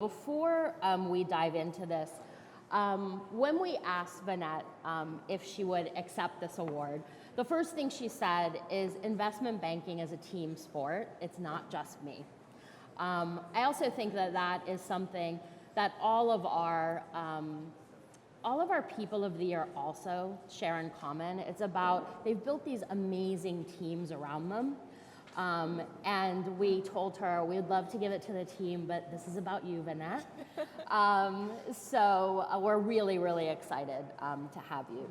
Before we dive into this, when we asked Vennette if she would accept this award, the first thing she said is investment banking is a team sport. It's not just me. I also think that that is something that all of our people of the year also share in common. It's about they've built these amazing teams around them. And we told her we'd love to give it to the team, but this is about you, Vennette. So we're really, really excited to have you.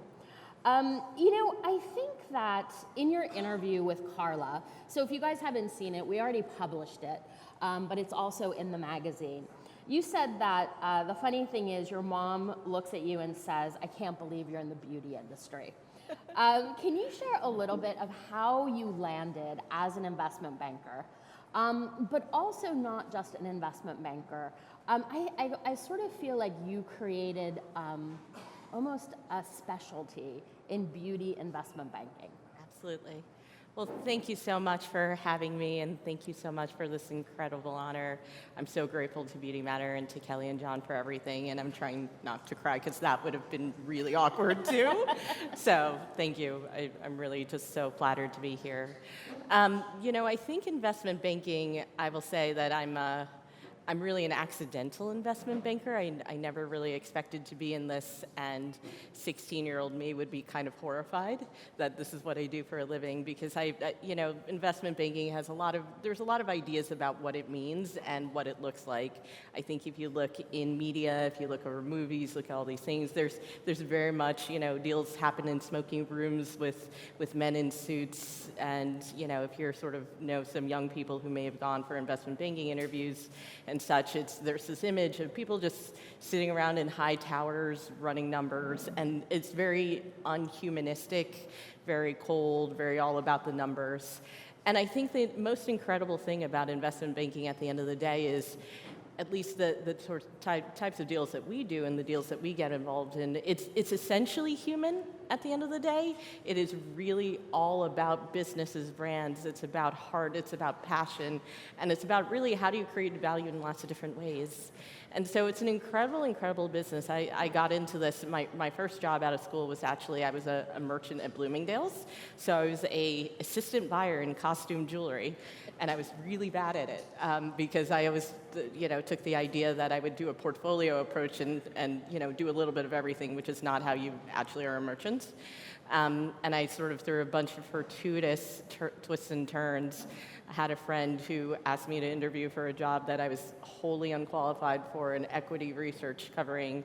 I think that in your interview with Carla, so if you guys haven't seen it, we already published it, but it's also in the magazine. You said that the funny thing is your mom looks at you and says, "I can't believe you're in the beauty industry." Can you share a little bit of how you landed as an investment banker, but also not just an investment banker? I sort of feel like you created almost a specialty in beauty investment banking. Absolutely. Well, thank you so much for having me, and thank you so much for this incredible honor. I'm so grateful to BeautyMatter and to Kelly and John for everything, and I'm trying not to cry because that would have been really awkward too. So thank you. I'm really just so flattered to be here. I think investment banking, I will say that I'm really an accidental investment banker. I never really expected to be in this, and 16-year-old me would be kind of horrified that this is what I do for a living, because investment banking has there's a lot of ideas about what it means and what it looks like. I think if you look in media, if you look over movies, look at all these things, there's very much, deals happen in smoking rooms with men in suits, and, if you're sort of know some young people who may have gone for investment banking interviews and such, there's this image of people just sitting around in high towers running numbers, and it's very unhumanistic, very cold, very all about the numbers. And I think the most incredible thing about investment banking at the end of the day is, at least the sort of types of deals that we do and the deals that we get involved in, it's essentially human at the end of the day. It is really all about businesses, brands. It's about heart, it's about passion, and it's about really how do you create value in lots of different ways. And so it's an incredible, incredible business. I got into this, my first job out of school was actually, I was a merchant at Bloomingdale's. So I was a assistant buyer in costume jewelry, and I was really bad at it because I always, took the idea that I would do a portfolio approach and do a little bit of everything, which is not how you actually are a merchant. And I sort of, through a bunch of fortuitous twists and turns, I had a friend who asked me to interview for a job that I was wholly unqualified for in equity research covering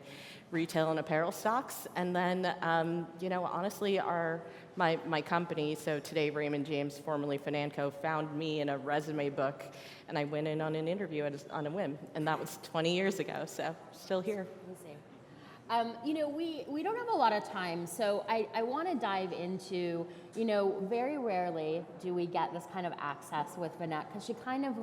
retail and apparel stocks. And then, honestly, my company, so today Raymond James, formerly Financo, found me in a resume book, and I went in on an interview on a whim. And that was 20 years ago, so still here. We don't have a lot of time, so I want to dive into, very rarely do we get this kind of access with Vennette, because she kind of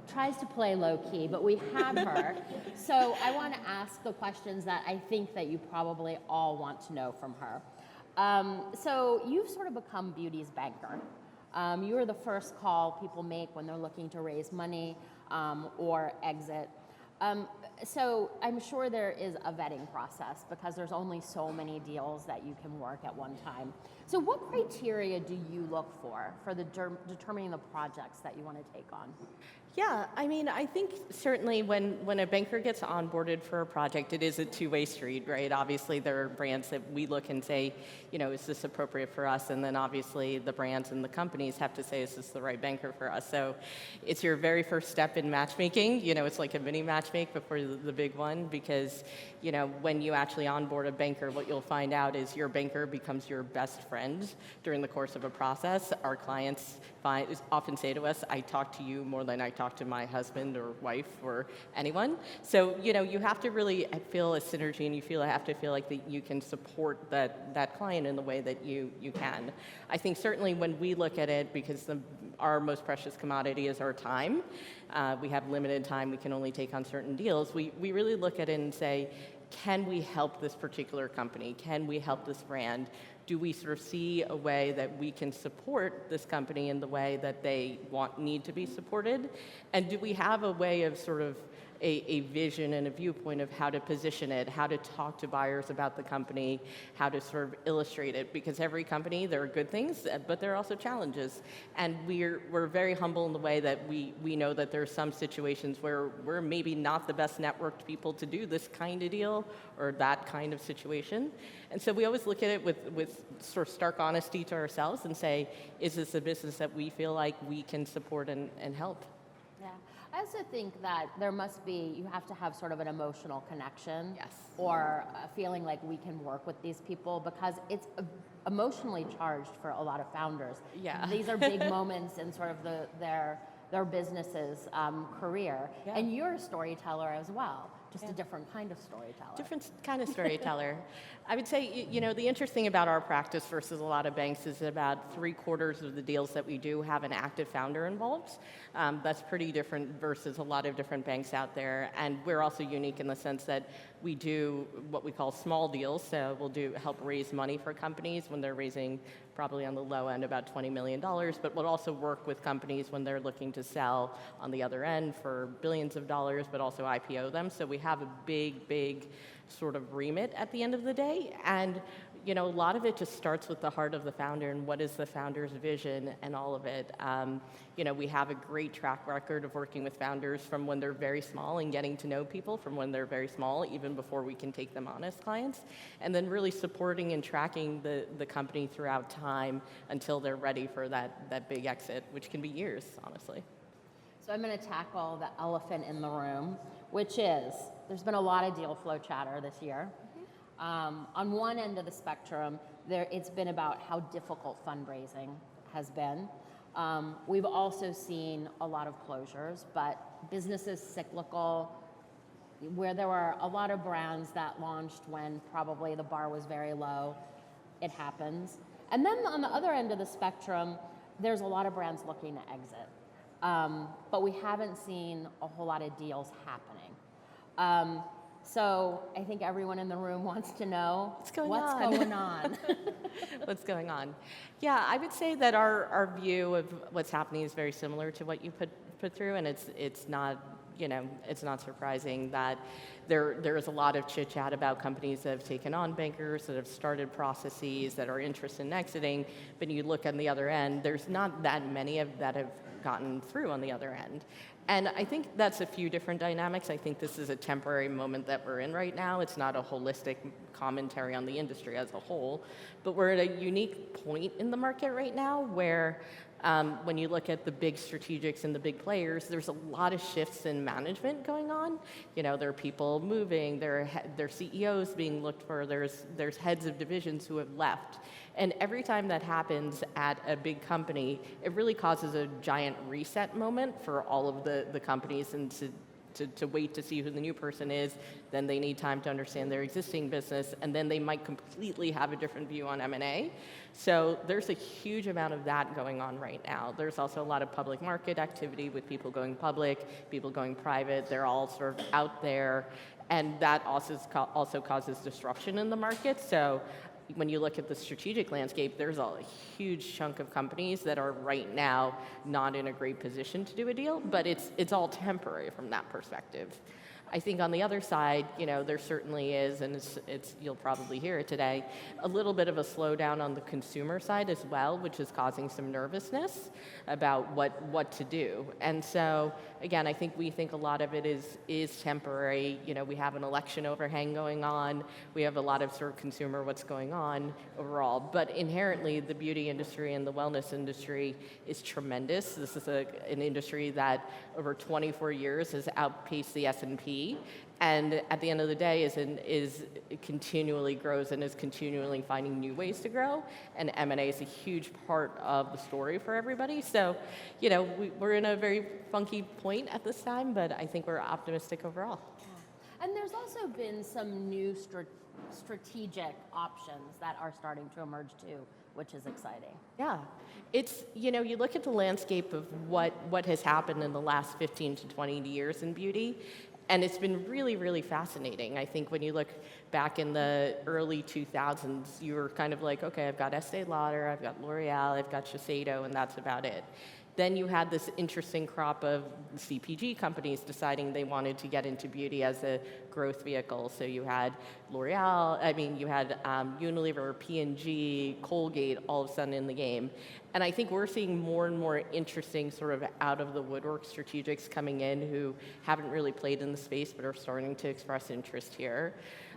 tries to play low-key, but we have her. So I want to ask the questions that I think that you probably all want to know from her. So you've sort of become beauty's banker. You are the first call people make when they're looking to raise money or exit. So I'm sure there is a vetting process because there's only so many deals that you can work at one time. So what criteria do you look for determining the projects that you want to take on? Yeah, I think certainly when a banker gets onboarded for a project, it is a two-way street, right? Obviously, there are brands that we look and say, is this appropriate for us? And then obviously the brands and the companies have to say, is this the right banker for us? So it's your very first step in matchmaking. It's like a mini matchmake before the big one, because, when you actually onboard a banker, what you'll find out is your banker becomes your best friend during the course of a process. Our clients often say to us, I talk to you more than I talk to my husband or wife or anyone. So, you have to really feel a synergy, and you have to feel like that you can support that client in the way that you can. I think certainly when we look at it, because our most precious commodity is our time, we have limited time, we can only take on certain deals, we really look at it and say, can we help this particular company? Can we help this brand? Do we sort of see a way that we can support this company in the way that they need to be supported? And do we have a way of sort of a vision and a viewpoint of how to position it, how to talk to buyers about the company, how to sort of illustrate it, because every company, there are good things, but there are also challenges. And we're very humble in the way that we know that there are some situations where we're maybe not the best networked people to do this kind of deal or that kind of situation. And so we always look at it with sort of stark honesty to ourselves and say, is this a business that we feel like we can support and help? Yeah. I also think that there must be, you have to have sort of an emotional connection. Yes. Or a feeling like we can work with these people, because it's emotionally charged for a lot of founders. Yeah. These are big moments in sort of their business's career. Yeah. And you're a storyteller as well, just a different kind of storyteller. Different kind of storyteller. I would say, the interesting about our practice versus a lot of banks is about 3/4 of the deals that we do have an active founder involved. That's pretty different versus a lot of different banks out there. And we're also unique in the sense that we do what we call small deals. So we'll help raise money for companies when they're raising probably on the low end about $20 million, but we'll also work with companies when they're looking to sell on the other end for billions of dollars, but also IPO them. So we have a big sort of remit at the end of the day. And a lot of it just starts with the heart of the founder and what is the founder's vision and all of it. We have a great track record of working with founders from when they're very small and getting to know people from when they're very small, even before we can take them on as clients, and then really supporting and tracking the company throughout time until they're ready for that big exit, which can be years, honestly. So I'm going to tackle the elephant in the room, which is, there's been a lot of deal flow chatter this year. On one end of the spectrum, it's been about how difficult fundraising has been. We've also seen a lot of closures, but businesses cyclical, where there were a lot of brands that launched when probably the bar was very low. It happens. And then on the other end of the spectrum, there's a lot of brands looking to exit. But we haven't seen a whole lot of deals happening. So I think everyone in the room wants to know what's going on. What's going on? Yeah, I would say that our view of what's happening is very similar to what you put through, and it's not surprising that there is a lot of chit chat about companies that have taken on bankers, that have started processes, that are interested in exiting. But you look on the other end, there's not that many that have gotten through on the other end. And I think that's a few different dynamics. I think this is a temporary moment that we're in right now. It's not a holistic commentary on the industry as a whole, but we're at a unique point in the market right now where when you look at the big strategics and the big players, there's a lot of shifts in management going on. There are people moving, there are CEOs being looked for, there's heads of divisions who have left. And every time that happens at a big company, it really causes a giant reset moment for all of the companies, and to wait to see who the new person is. Then they need time to understand their existing business, and then they might completely have a different view on M&A. So there's a huge amount of that going on right now. There's also a lot of public market activity with people going public, people going private. They're all sort of out there, and that also causes disruption in the market. So when you look at the strategic landscape, there's a huge chunk of companies that are right now not in a great position to do a deal, but it's all temporary from that perspective. I think on the other side, there certainly is, and it's you'll probably hear it today, a little bit of a slowdown on the consumer side as well, which is causing some nervousness about what to do. And so, again, I think we think a lot of it is temporary. We have an election overhang going on. We have a lot of sort of consumer what's going on overall. But inherently, the beauty industry and the wellness industry is tremendous. This is an industry that over 24 years has outpaced the S&P. And at the end of the day, is continually grows and is continually finding new ways to grow. And M&A is a huge part of the story for everybody. So, we're in a very funky point at this time, but I think we're optimistic overall. Yeah. And there's also been some new strategic options that are starting to emerge too, which is exciting. Yeah. It's, you look at the landscape of what has happened in the last 15 to 20 years in beauty, and it's been really, really fascinating. I think when you look back in the early 2000s, you were kind of like, okay, I've got Estee Lauder, I've got L'Oreal, I've got Shiseido, and that's about it. Then you had this interesting crop of CPG companies deciding they wanted to get into beauty as a growth vehicle. So you had L'Oreal, you had Unilever, P&G, Colgate all of a sudden in the game. And I think we're seeing more and more interesting sort of out of the woodwork strategics coming in who haven't really played in the space but are starting to express interest here.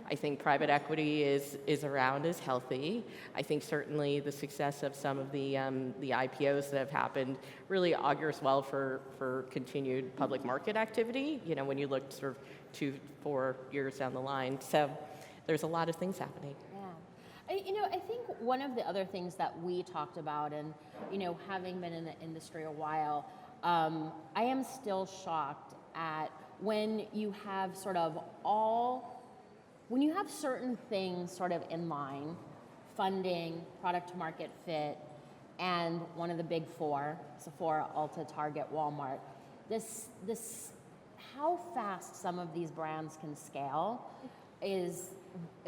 I think private equity is around, is healthy. I think certainly the success of some of the IPOs that have happened really augurs well for continued public market activity, when you look sort of 2-4 years down the line. So there's a lot of things happening. Yeah. I think one of the other things that we talked about, and, having been in the industry a while, I am still shocked at when you have when you have certain things sort of in line, funding, product to market fit, and one of the big four, Sephora, Ulta, Target, Walmart, how fast some of these brands can scale is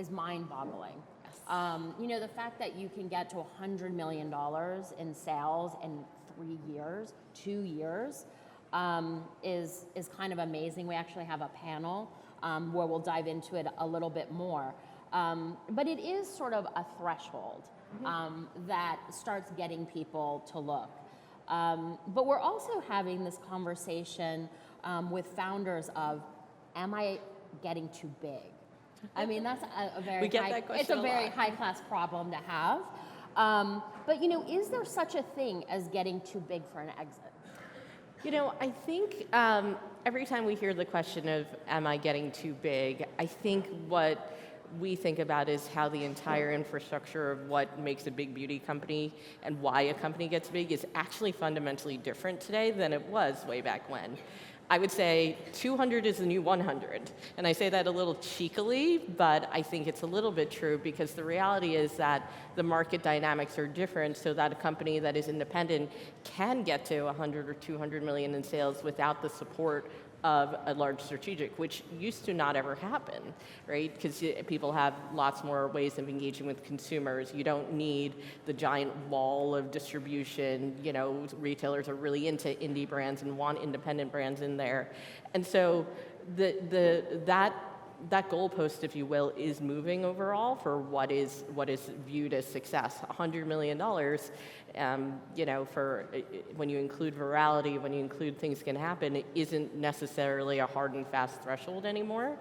mind-boggling. Yes. The fact that you can get to $100 million in sales in 3 years, 2 years, is kind of amazing. We actually have a panel where we'll dive into it a little bit more. But it is sort of a threshold that starts getting people to look. But we're also having this conversation with founders of, am I getting too big? I mean, that's a very high class problem to have. But is there such a thing as getting too big for an exit? I think every time we hear the question of, am I getting too big, I think what we think about is how the entire infrastructure of what makes a big beauty company and why a company gets big is actually fundamentally different today than it was way back when. I would say 200 is the new 100. And I say that a little cheekily, but I think it's a little bit true because the reality is that the market dynamics are different so that a company that is independent can get to 100 or 200 million in sales without the support of a large strategic, which used to not ever happen, right? Because people have lots more ways of engaging with consumers. You don't need the giant wall of distribution. Retailers are really into indie brands and want independent brands in there. And so that goalpost, if you will, is moving overall for what is viewed as success. $100 million, for when you include virality, when you include things can happen, it isn't necessarily a hard and fast threshold anymore.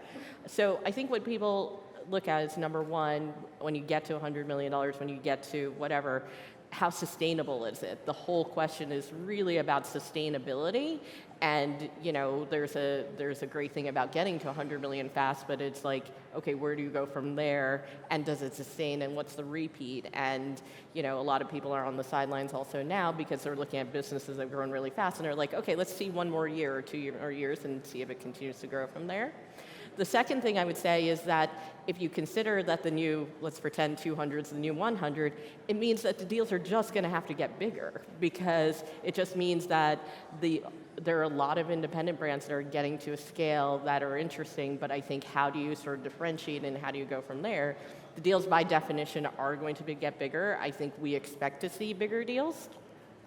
So I think what people look at is, number one, when you get to $100 million, when you get to whatever, how sustainable is it? The whole question is really about sustainability. And there's a great thing about getting to 100 million fast, but it's like, okay, where do you go from there? And does it sustain? And what's the repeat? And a lot of people are on the sidelines also now because they're looking at businesses that have grown really fast, and they're like, okay, let's see 1 more year or 2 more years and see if it continues to grow from there. The second thing I would say is that if you consider that the new, let's pretend 200 is the new 100, it means that the deals are just going to have to get bigger because it just means that there are a lot of independent brands that are getting to a scale that are interesting, but I think how do you sort of differentiate and how do you go from there? The deals by definition are going to get bigger. I think we expect to see bigger deals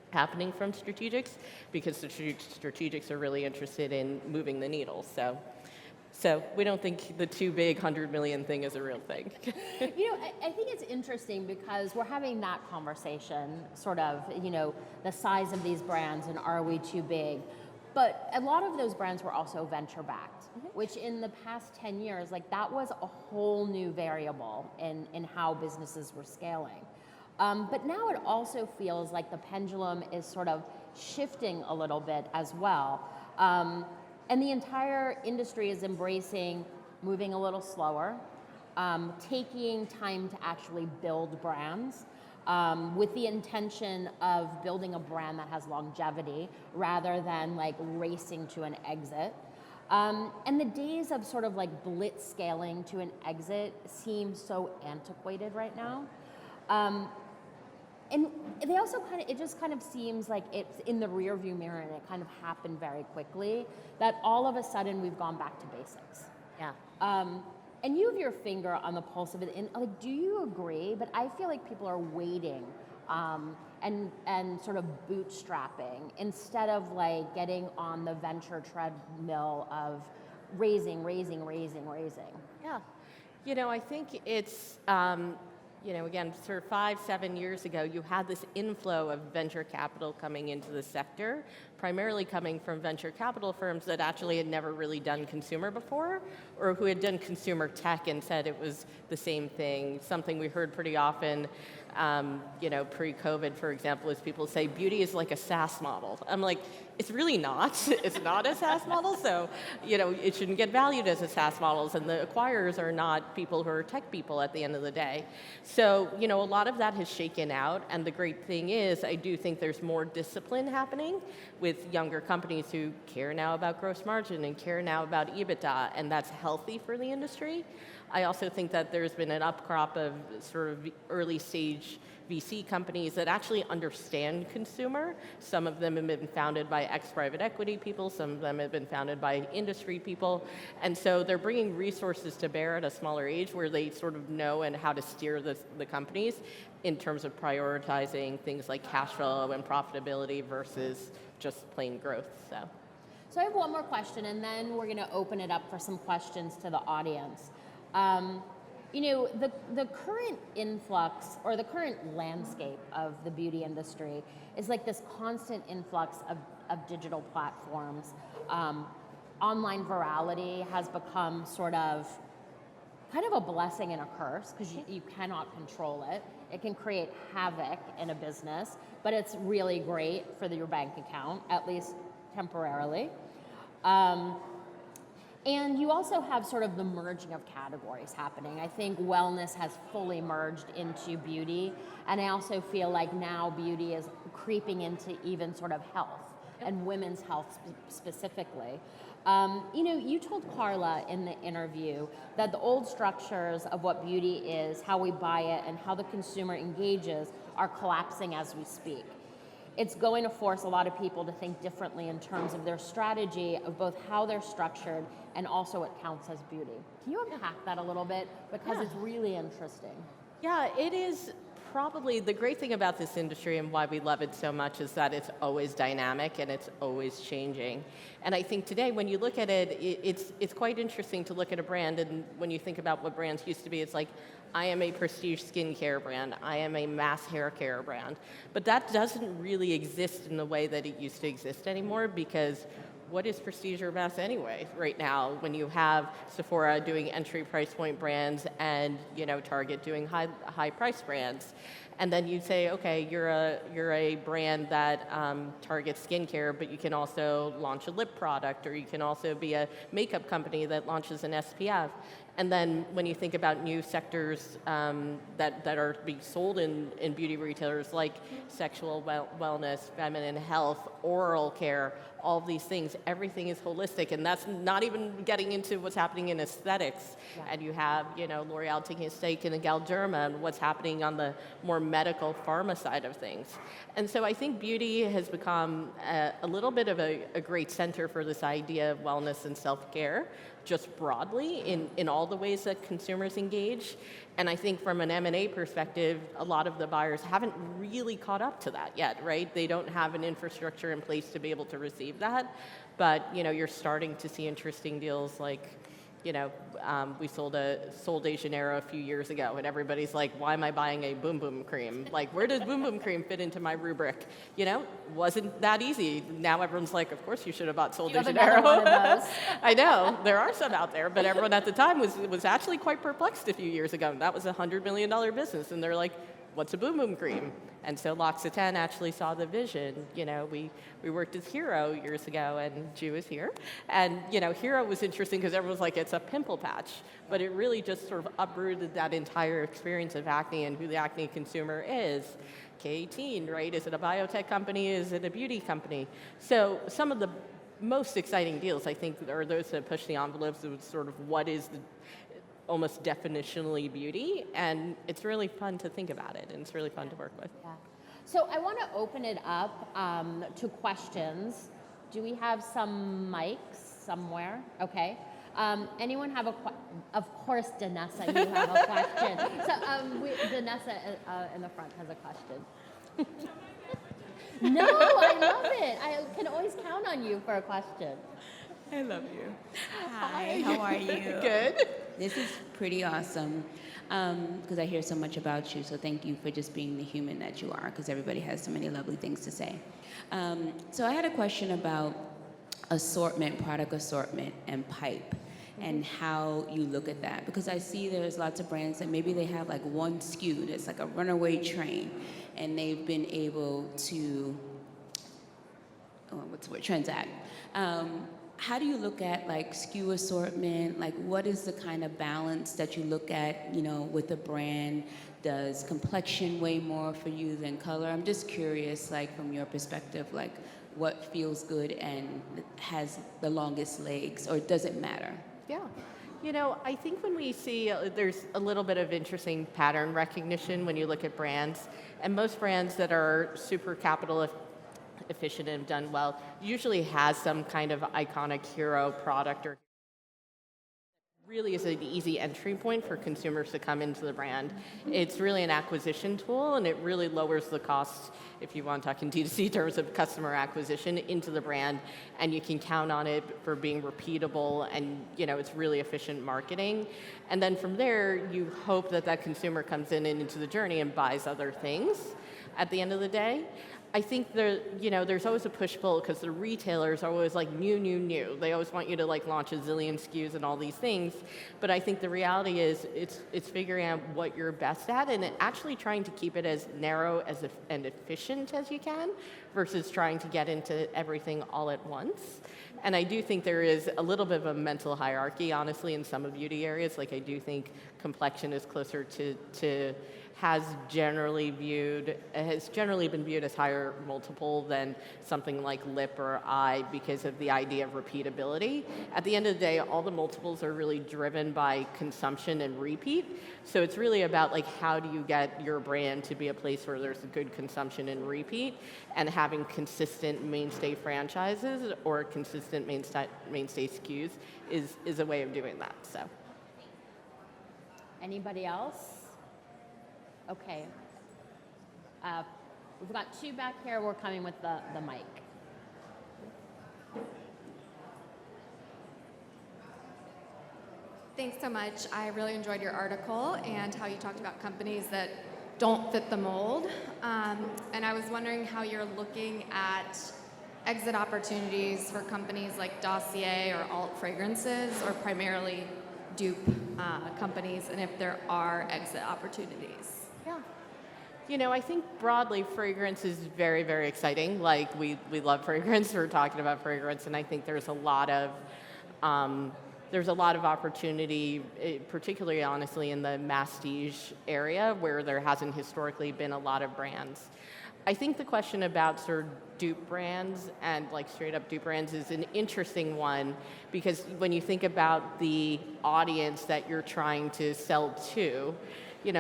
happening from strategics because the strategics are really interested in moving the needle. So we don't think the too big 100 million thing is a real thing. I think it's interesting because we're having that conversation, sort of, the size of these brands and are we too big? But a lot of those brands were also venture-backed, which in the past 10 years, that was a whole new variable in how businesses were scaling. But now it also feels like the pendulum is sort of shifting a little bit as well. And the entire industry is embracing moving a little slower, taking time to actually build brands with the intention of building a brand that has longevity rather than racing to an exit. And the days of sort of blitz scaling to an exit seem so antiquated right now. And they also it just kind of seems like it's in the rear view mirror and it kind of happened very quickly that all of a sudden we've gone back to basics. Yeah. And you have your finger on the pulse of it. And do you agree? But I feel like people are waiting and sort of bootstrapping instead of like getting on the venture treadmill of raising. Yeah. I think it's, again, sort of 5-7 years ago, you had this inflow of venture capital coming into the sector, primarily coming from venture capital firms that actually had never really done consumer before, or who had done consumer tech and said it was the same thing. Something we heard pretty often, pre-COVID, for example, is people say beauty is like a SaaS model. I'm like, it's really not. It's not a SaaS model, so it shouldn't get valued as a SaaS model, and the acquirers are not people who are tech people at the end of the day. So, a lot of that has shaken out, and the great thing is I do think there's more discipline happening with younger companies who care now about gross margin and care now about EBITDA, and that's healthy for the industry. I also think that there's been an upcrop of sort of early stage VC companies that actually understand consumer. Some of them have been founded by ex-private equity people, some of them have been founded by industry people, and so they're bringing resources to bear at a smaller age where they sort of know and how to steer the companies in terms of prioritizing things like cash flow and profitability versus just plain growth. So I have one more question, and then we're going to open it up for some questions to the audience. The current influx or the current landscape of the beauty industry is like this constant influx of digital platforms. Online virality has become sort of kind of a blessing and a curse because you cannot control it. It can create havoc in a business, but it's really great for your bank account, at least temporarily. And you also have sort of the merging of categories happening. I think wellness has fully merged into beauty, and I also feel like now beauty is creeping into even sort of health and women's health specifically. You told Carla in the interview that the old structures of what beauty is, how we buy it, and how the consumer engages are collapsing as we speak. It's going to force a lot of people to think differently in terms of their strategy of both how they're structured and also what counts as beauty. Can you unpack that a little bit? Because it's really interesting. Yeah, it is probably the great thing about this industry and why we love it so much is that it's always dynamic and it's always changing. And I think today when you look at it, it's quite interesting to look at a brand, and when you think about what brands used to be, it's like, I am a prestige skincare brand, I am a mass hair care brand. But that doesn't really exist in the way that it used to exist anymore, because what is prestige or mass anyway right now when you have Sephora doing entry price point brands and Target doing high price brands? And then you say, okay, you're a brand that targets skincare, but you can also launch a lip product, or you can also be a makeup company that launches an SPF. And then when you think about new sectors that are being sold in beauty retailers, like sexual wellness, feminine health, oral care, all of these things, everything is holistic, and that's not even getting into what's happening in aesthetics. Yeah. And you have, L'Oreal taking a stake in the Galderma and what's happening on the more medical pharma side of things. And so I think beauty has become a little bit of a great center for this idea of wellness and self-care, just broadly in all the ways that consumers engage. And I think from an M&A perspective, a lot of the buyers haven't really caught up to that yet, right? They don't have an infrastructure in place to be able to receive that. But, you're starting to see interesting deals like, we sold Sol de Janeiro a few years ago, and everybody's like, why am I buying a Boom Boom cream? Like, where does Boom Boom cream fit into my rubric? Wasn't that easy. Now everyone's like, of course you should have bought Sol de Janeiro. One of those. I know, there are some out there, but everyone at the time was actually quite perplexed a few years ago. That was a $100 million business, and they're like, what's a Boom Boom cream? And so L'Occitane actually saw the vision. We worked with Hero years ago, and Ju is here. And, Hero was interesting because everyone was like, it's a pimple patch. But it really just sort of uprooted that entire experience of acne and who the acne consumer is. K18, right? Is it a biotech company? Is it a beauty company? So some of the most exciting deals, I think, are those that push the envelopes of sort of what is the almost definitionally beauty, and it's really fun to think about it, and it's really fun to work with. Yeah. So I want to open it up to questions. Do we have some mics somewhere? Okay. Anyone have of course, Danessa, you have a question. So Danessa in the front has a question. No, I love it. I can always count on you for a question. I love you. Hi, how are you? Good. This is pretty awesome because I hear so much about you. So thank you for just being the human that you are, because everybody has so many lovely things to say. So I had a question about assortment, product assortment, and pipe, and how you look at that. Because I see there's lots of brands that maybe they have like one SKU that's like a runaway train, and they've been able to, transact. How do you look at like SKU assortment? Like, what is the kind of balance that you look at, with a brand? Does complexion weigh more for you than color? I'm just curious, like, from your perspective, like, what feels good and has the longest legs, or does it matter? Yeah. I think when we see, there's a little bit of interesting pattern recognition when you look at brands. And most brands that are super capital efficient and done well usually has some kind of iconic hero product, or really is an easy entry point for consumers to come into the brand. It's really an acquisition tool, and it really lowers the cost, if you want to talk in D2C terms, of customer acquisition into the brand, and you can count on it for being repeatable, and it's really efficient marketing. And then from there, you hope that that consumer comes in and into the journey and buys other things at the end of the day. I think there's always a push-pull, because the retailers are always like new. They always want you to like launch a zillion SKUs and all these things. But I think the reality is it's figuring out what you're best at, and actually trying to keep it as narrow and efficient as you can, versus trying to get into everything all at once. And I do think there is a little bit of a mental hierarchy, honestly, in some of beauty areas. Like, I do think complexion is closer to has generally been viewed as higher multiple than something like lip or eye, because of the idea of repeatability. At the end of the day, all the multiples are really driven by consumption and repeat. So it's really about like, how do you get your brand to be a place where there's a good consumption and repeat, and having consistent mainstay franchises or consistent mainstay SKUs is a way of doing that. So. Anybody else? Okay. We've got two back here. We're coming with the mic. Thanks so much. I really enjoyed your article and how you talked about companies that don't fit the mold. And I was wondering how you're looking at exit opportunities for companies like Dossier or Alt Fragrances, or primarily dupe companies, and if there are exit opportunities. Yeah. I think broadly fragrance is very, very exciting. Like, we love fragrance. We're talking about fragrance, and I think there's a lot of opportunity, particularly honestly in the masstige area, where there hasn't historically been a lot of brands. I think the question about sort of dupe brands and like straight up dupe brands is an interesting one, because when you think about the audience that you're trying to sell to,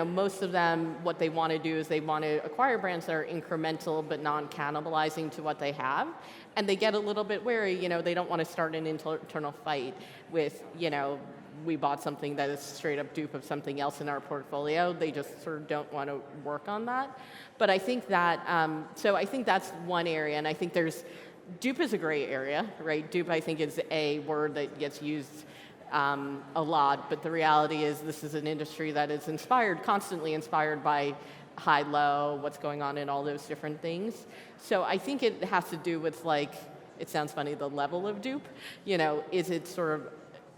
most of them, what they want to do is they want to acquire brands that are incremental but non-cannibalizing to what they have. And they get a little bit wary, they don't want to start an internal fight with, we bought something that is straight up dupe of something else in our portfolio. They just sort of don't want to work on that. But I think that, so I think that's one area, and I think dupe is a gray area, right? Dupe, I think, is a word that gets used a lot, but the reality is this is an industry that is constantly inspired by high-low, what's going on in all those different things. So I think it has to do with, like, it sounds funny, the level of dupe. Is it sort of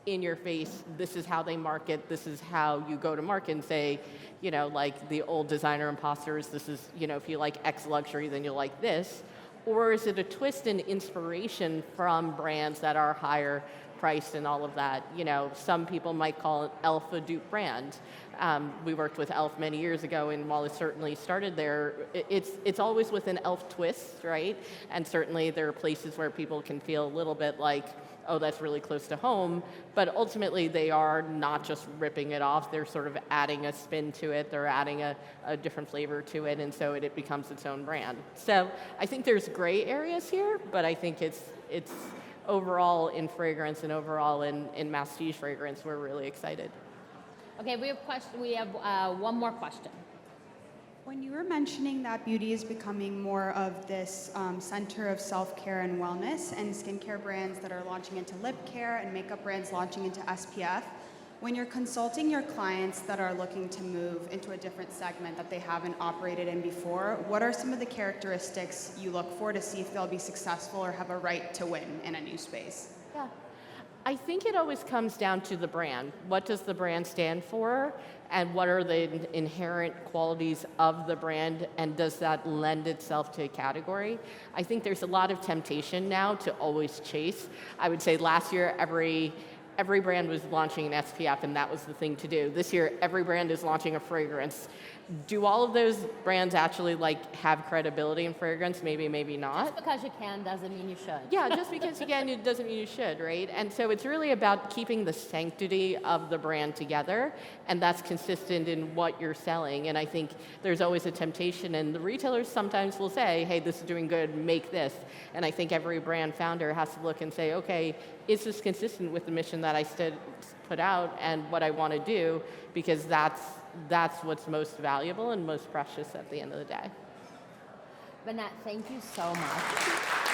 in your face, this is how they market, this is how you go to market and say, like the old designer imposters, this is, if you like X luxury, then you'll like this. Or is it a twist and inspiration from brands that are higher priced and all of that? Some people might call it e.l.f. a dupe brand. We worked with e.l.f. many years ago, and while it certainly started there, it's always with an e.l.f. twist, right? And certainly there are places where people can feel a little bit like, oh, that's really close to home, but ultimately they are not just ripping it off, they're sort of adding a spin to it, they're adding a different flavor to it, and so it becomes its own brand. So I think there's gray areas here, but I think it's overall in fragrance and overall in masstige fragrance, we're really excited. Okay, we have one more question. When you were mentioning that beauty is becoming more of this center of self-care and wellness, and skincare brands that are launching into lip care and makeup brands launching into SPF, when you're consulting your clients that are looking to move into a different segment that they haven't operated in before, what are some of the characteristics you look for to see if they'll be successful or have a right to win in a new space? Yeah. I think it always comes down to the brand. What does the brand stand for? And what are the inherent qualities of the brand? And does that lend itself to a category? I think there's a lot of temptation now to always chase. I would say last year, every brand was launching an SPF, and that was the thing to do. This year, every brand is launching a fragrance. Do all of those brands actually have credibility in fragrance? Maybe, maybe not. Just because you can doesn't mean you should. Yeah, just because you can, it doesn't mean you should, right? And so it's really about keeping the sanctity of the brand together, and that's consistent in what you're selling. And I think there's always a temptation, and the retailers sometimes will say, hey, this is doing good, make this. And I think every brand founder has to look and say, okay, is this consistent with the mission that I put out and what I want to do? Because that's what's most valuable and most precious at the end of the day. Vennette, thank you so much.